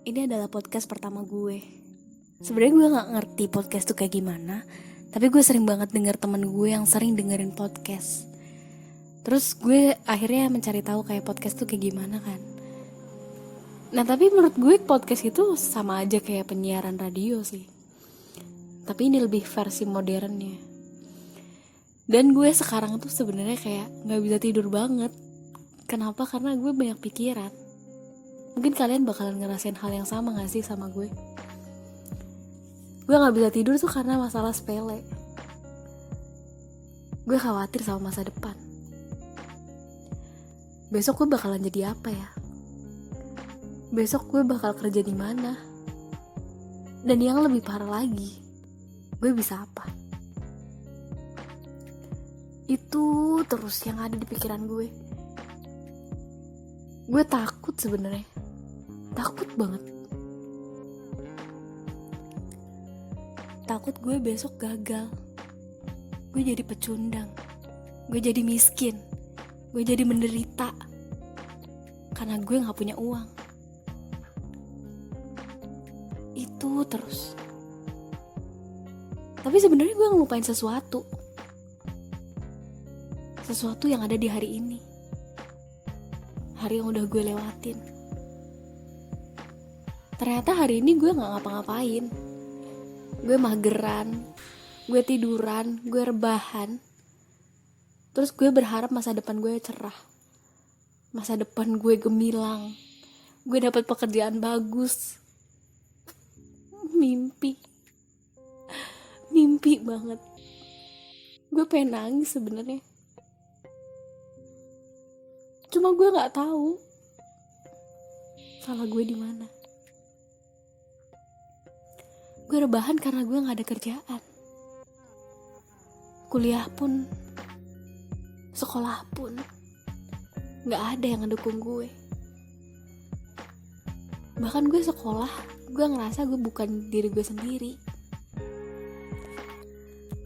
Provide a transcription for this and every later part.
Ini adalah podcast pertama gue. Sebenarnya gue gak ngerti podcast tuh kayak gimana, tapi gue sering banget denger temen gue yang sering dengerin podcast. Terus gue akhirnya mencari tahu kayak podcast tuh kayak gimana kan. Nah tapi menurut gue podcast itu sama aja kayak penyiaran radio sih. Tapi ini lebih versi modernnya. Dan gue sekarang tuh sebenarnya kayak gak bisa tidur banget. Kenapa? Karena gue banyak pikiran. Mungkin kalian bakalan ngerasain hal yang sama gak sih sama gue? Gue gak bisa tidur tuh karena masalah sepele. Gue khawatir sama masa depan. Besok gue bakalan jadi apa ya? Besok gue bakal kerja di mana? Dan yang lebih parah lagi, gue bisa apa? Itu terus yang ada di pikiran gue. Gue takut sebenarnya. Takut banget. Takut gue besok gagal. Gue jadi pecundang. Gue jadi miskin. Gue jadi menderita. Karena gue gak punya uang. Itu terus. Tapi sebenarnya gue ngelupain sesuatu. Sesuatu yang ada di hari ini. Hari yang udah gue lewatin. Ternyata hari ini gue gak ngapa-ngapain. Gue mageran, gue tiduran, gue rebahan. Terus gue berharap masa depan gue cerah. Masa depan gue gemilang. Gue dapat pekerjaan bagus. Mimpi. Mimpi banget. Gue pengen nangis sebenarnya. Cuma gue gak tahu salah gue di mana. Gue rebahan karena gue gak ada kerjaan. Kuliah pun, sekolah pun gak ada yang ngedukung gue. Bahkan gue sekolah, gue ngerasa gue bukan diri gue sendiri.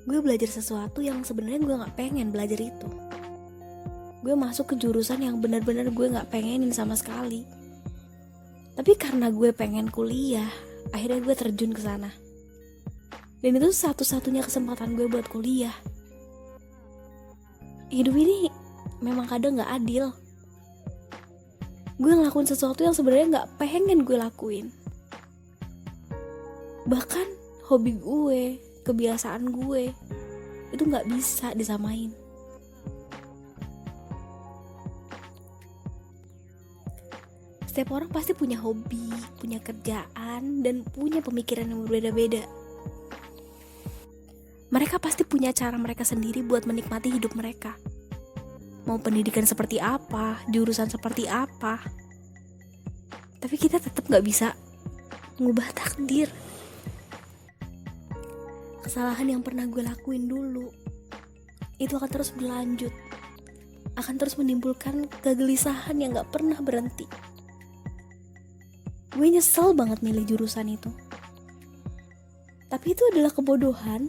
Gue belajar sesuatu yang sebenarnya gue gak pengen belajar itu. Gue masuk ke jurusan yang benar-benar gue gak pengenin sama sekali. Tapi karena gue pengen kuliah, akhirnya gue terjun ke sana. Dan itu satu-satunya kesempatan gue buat kuliah. Hidup ini memang kadang gak adil. Gue ngelakuin sesuatu yang sebenarnya gak pengen gue lakuin. Bahkan hobi gue, kebiasaan gue, itu gak bisa disamain. Setiap orang pasti punya hobi, punya kerjaan, dan punya pemikiran yang berbeda-beda. Mereka pasti punya cara mereka sendiri buat menikmati hidup mereka. Mau pendidikan seperti apa, jurusan seperti apa. Tapi kita tetap gak bisa mengubah takdir. Kesalahan yang pernah gue lakuin dulu, itu akan terus berlanjut. Akan terus menimbulkan kegelisahan yang gak pernah berhenti. Gue nyesel banget milih jurusan itu. Tapi itu adalah kebodohan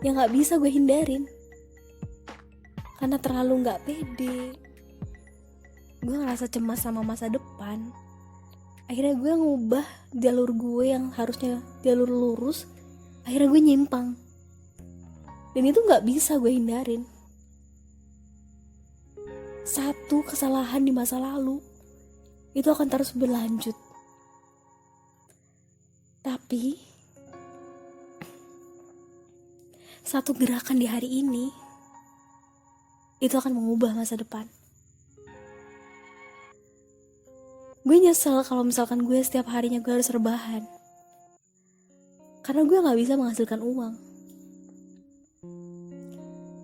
yang gak bisa gue hindarin. Karena terlalu gak pede. Gue ngerasa cemas sama masa depan. Akhirnya gue ngubah jalur gue yang harusnya jalur lurus. Akhirnya gue nyimpang. Dan itu gak bisa gue hindarin. Satu kesalahan di masa lalu itu akan terus berlanjut. Tapi satu gerakan di hari ini itu akan mengubah masa depan. Gue nyesel kalau misalkan gue setiap harinya gue harus rebahan. Karena gue gak bisa menghasilkan uang.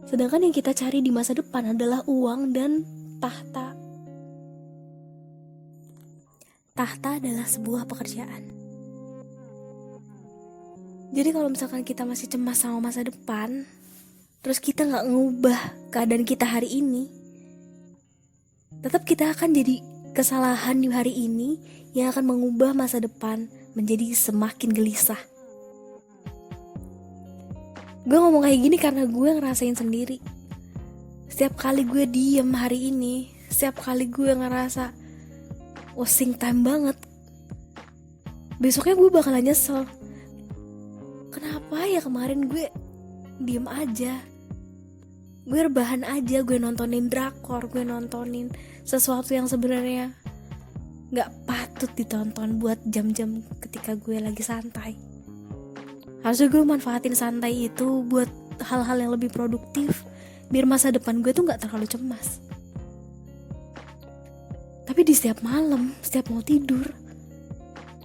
Sedangkan yang kita cari di masa depan adalah uang dan tahta. Tahta adalah sebuah pekerjaan. Jadi kalau misalkan kita masih cemas sama masa depan, terus kita gak ngubah keadaan kita hari ini, tetap kita akan jadi kesalahan di hari ini yang akan mengubah masa depan menjadi semakin gelisah. Gue ngomong kayak gini karena gue ngerasain sendiri. Setiap kali gue diem hari ini, setiap kali gue ngerasa wasting time banget, besoknya gue bakalan nyesel. Kenapa ya kemarin gue diem aja, gue rebahan aja, gue nontonin drakor, gue nontonin sesuatu yang sebenarnya gak patut ditonton buat jam-jam ketika gue lagi santai. Harusnya gue manfaatin santai itu buat hal-hal yang lebih produktif, biar masa depan gue tuh gak terlalu cemas. Tapi di setiap malam, setiap mau tidur,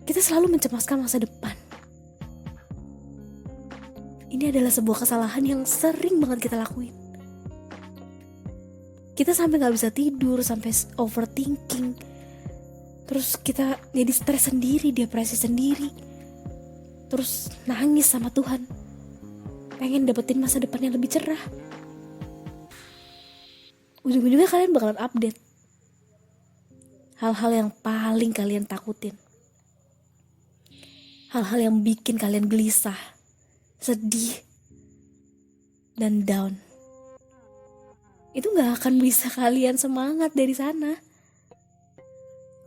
kita selalu mencemaskan masa depan. Ini adalah sebuah kesalahan yang sering banget kita lakuin. Kita sampai gak bisa tidur, sampai overthinking. Terus kita jadi stres sendiri, depresi sendiri. Terus nangis sama Tuhan, pengen dapetin masa depan yang lebih cerah. Ujung-ujungnya kalian bakalan update hal-hal yang paling kalian takutin, hal-hal yang bikin kalian gelisah, sedih, dan down. Itu gak akan bisa kalian semangat dari sana.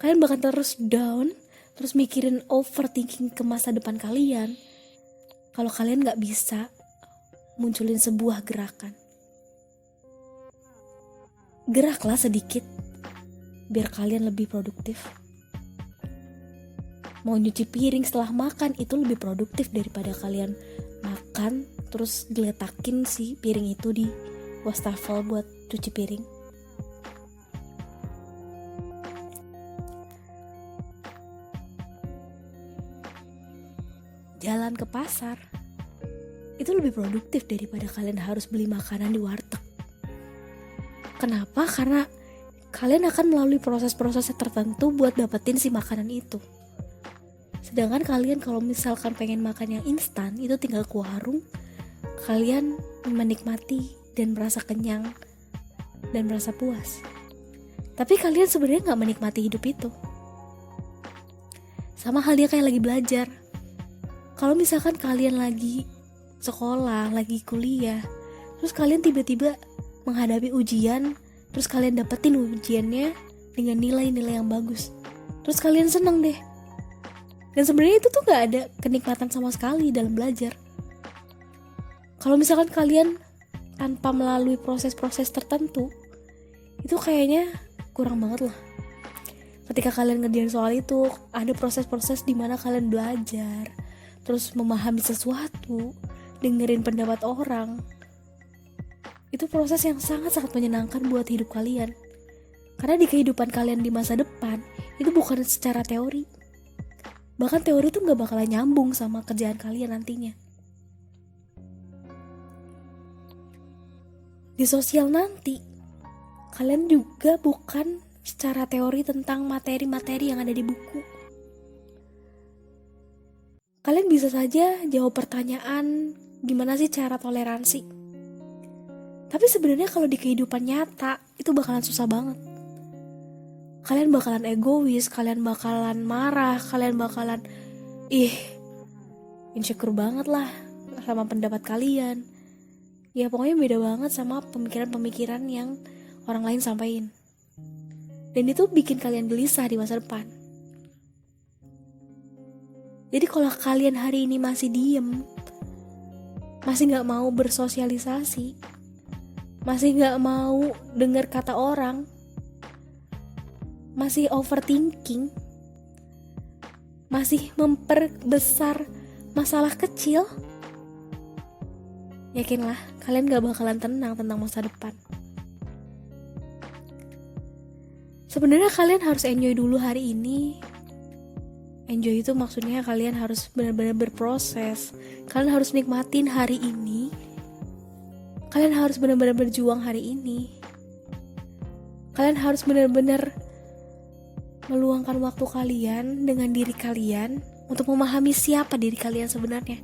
Kalian bakal terus down, terus mikirin overthinking ke masa depan kalian, kalau kalian gak bisa munculin sebuah gerakan. Geraklah sedikit biar kalian lebih produktif. Mau nyuci piring setelah makan itu lebih produktif daripada kalian makan terus diletakin si piring itu di wastafel buat cuci piring. Jalan ke pasar itu lebih produktif daripada kalian harus beli makanan di warteg. Kenapa? Karena kalian akan melalui proses-proses tertentu buat dapetin si makanan itu. Sedangkan kalian kalau misalkan pengen makan yang instan, itu tinggal ke warung, kalian menikmati dan merasa kenyang dan merasa puas. Tapi kalian sebenarnya gak menikmati hidup itu. Sama halnya kayak lagi belajar. Kalau misalkan kalian lagi sekolah, lagi kuliah, terus kalian tiba-tiba menghadapi ujian, terus kalian dapetin ujiannya dengan nilai-nilai yang bagus, terus kalian seneng deh. Dan sebenarnya itu tuh gak ada kenikmatan sama sekali dalam belajar. Kalau misalkan kalian tanpa melalui proses-proses tertentu, itu kayaknya kurang banget lah. Ketika kalian ngerjain soal itu, ada proses-proses dimana kalian belajar, terus memahami sesuatu, dengerin pendapat orang. Itu proses yang sangat-sangat menyenangkan buat hidup kalian. Karena di kehidupan kalian di masa depan, itu bukan secara teori. Bahkan teori itu gak bakalan nyambung sama kerjaan kalian nantinya. Di sosial nanti, kalian juga bukan secara teori tentang materi-materi yang ada di buku. Kalian bisa saja jawab pertanyaan, gimana sih cara toleransi? Tapi sebenarnya kalau di kehidupan nyata itu bakalan susah banget. Kalian bakalan egois, kalian bakalan marah, kalian bakalan insecure banget lah sama pendapat kalian. Ya pokoknya beda banget sama pemikiran-pemikiran yang orang lain sampaikan. Dan itu bikin kalian gelisah di masa depan. Jadi kalau kalian hari ini masih diem, masih gak mau bersosialisasi, masih gak mau dengar kata orang, masih overthinking, masih memperbesar masalah kecil, yakinlah kalian gak bakalan tenang tentang masa depan. Sebenarnya kalian harus enjoy dulu hari ini. Enjoy itu maksudnya kalian harus benar-benar berproses. Kalian harus nikmatin hari ini. Kalian harus benar-benar berjuang hari ini. Kalian harus benar-benar meluangkan waktu kalian dengan diri kalian untuk memahami siapa diri kalian sebenarnya.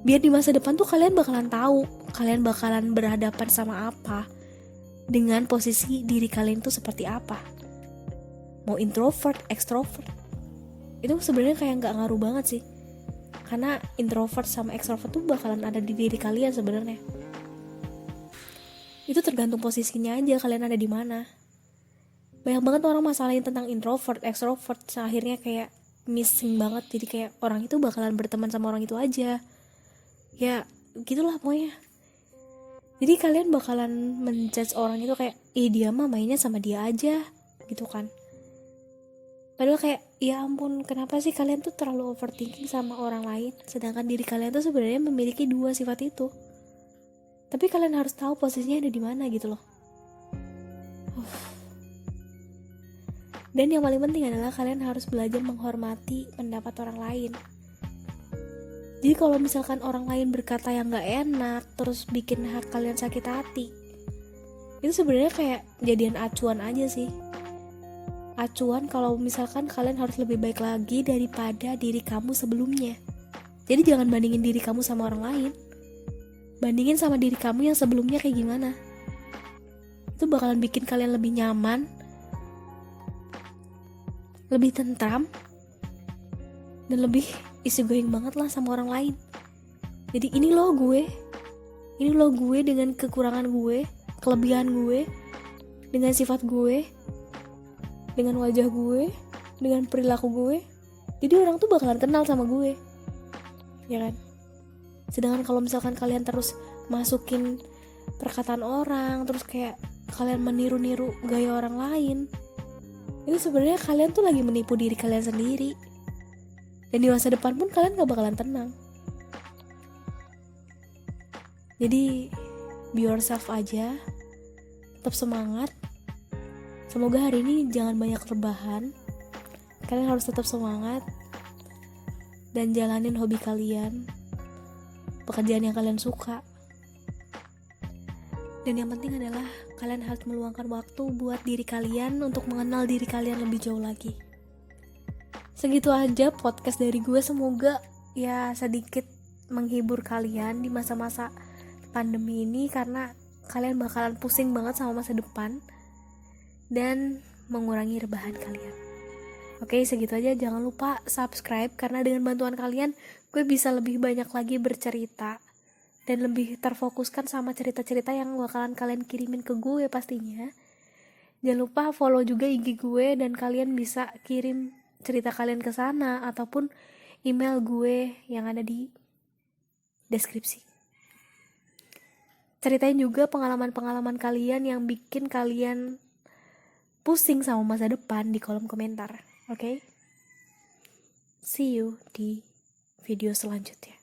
Biar di masa depan tuh kalian bakalan tahu, kalian bakalan berhadapan sama apa, dengan posisi diri kalian tuh seperti apa. Mau introvert, extrovert, itu sebenarnya kayak nggak ngaruh banget sih. Karena introvert sama extrovert tuh bakalan ada di diri kalian sebenarnya. Itu tergantung posisinya aja kalian ada di mana. Banyak banget orang masalahin tentang introvert, extrovert, akhirnya kayak missing banget. Jadi kayak orang itu bakalan berteman sama orang itu aja, ya gitulah pokoknya. Jadi kalian bakalan menjudge orang itu kayak, dia mah mainnya sama dia aja gitu kan. Padahal kayak, ya ampun, kenapa sih kalian tuh terlalu overthinking sama orang lain, sedangkan diri kalian tuh sebenarnya memiliki dua sifat itu. Tapi kalian harus tahu posisinya ada di mana gitu loh. Dan yang paling penting adalah kalian harus belajar menghormati pendapat orang lain. Jadi kalau misalkan orang lain berkata yang gak enak, terus bikin kalian sakit hati, itu sebenarnya kayak jadian acuan aja sih. Acuan kalau misalkan kalian harus lebih baik lagi daripada diri kamu sebelumnya. Jadi jangan bandingin diri kamu sama orang lain, bandingin sama diri kamu yang sebelumnya kayak gimana. Itu bakalan bikin kalian lebih nyaman, lebih tentram, dan lebih easygoing banget lah sama orang lain. Jadi ini loh gue dengan kekurangan gue, kelebihan gue, dengan sifat gue, dengan wajah gue, dengan perilaku gue. Jadi orang tuh bakalan kenal sama gue, ya kan? Sedangkan kalau misalkan kalian terus masukin perkataan orang, terus kayak kalian meniru-niru gaya orang lain, itu sebenarnya kalian tuh lagi menipu diri kalian sendiri. Dan di masa depan pun kalian gak bakalan tenang. Jadi be yourself aja, tetap semangat. Semoga hari ini jangan banyak rebahan. Kalian harus tetap semangat dan jalanin hobi kalian, pekerjaan yang kalian suka. Dan yang penting adalah kalian harus meluangkan waktu buat diri kalian untuk mengenal diri kalian lebih jauh lagi. Segitu aja podcast dari gue. Semoga ya sedikit menghibur kalian di masa-masa pandemi ini, karena kalian bakalan pusing banget sama masa depan dan mengurangi rebahan kalian. Oke, segitu aja. Jangan lupa subscribe, karena dengan bantuan kalian gue bisa lebih banyak lagi bercerita dan lebih terfokuskan sama cerita-cerita yang bakalan kalian kirimin ke gue pastinya. Jangan lupa follow juga IG gue, dan kalian bisa kirim cerita kalian ke sana ataupun email gue yang ada di deskripsi. Ceritain juga pengalaman-pengalaman kalian yang bikin kalian pusing sama masa depan di kolom komentar. Oke? See you di video selanjutnya.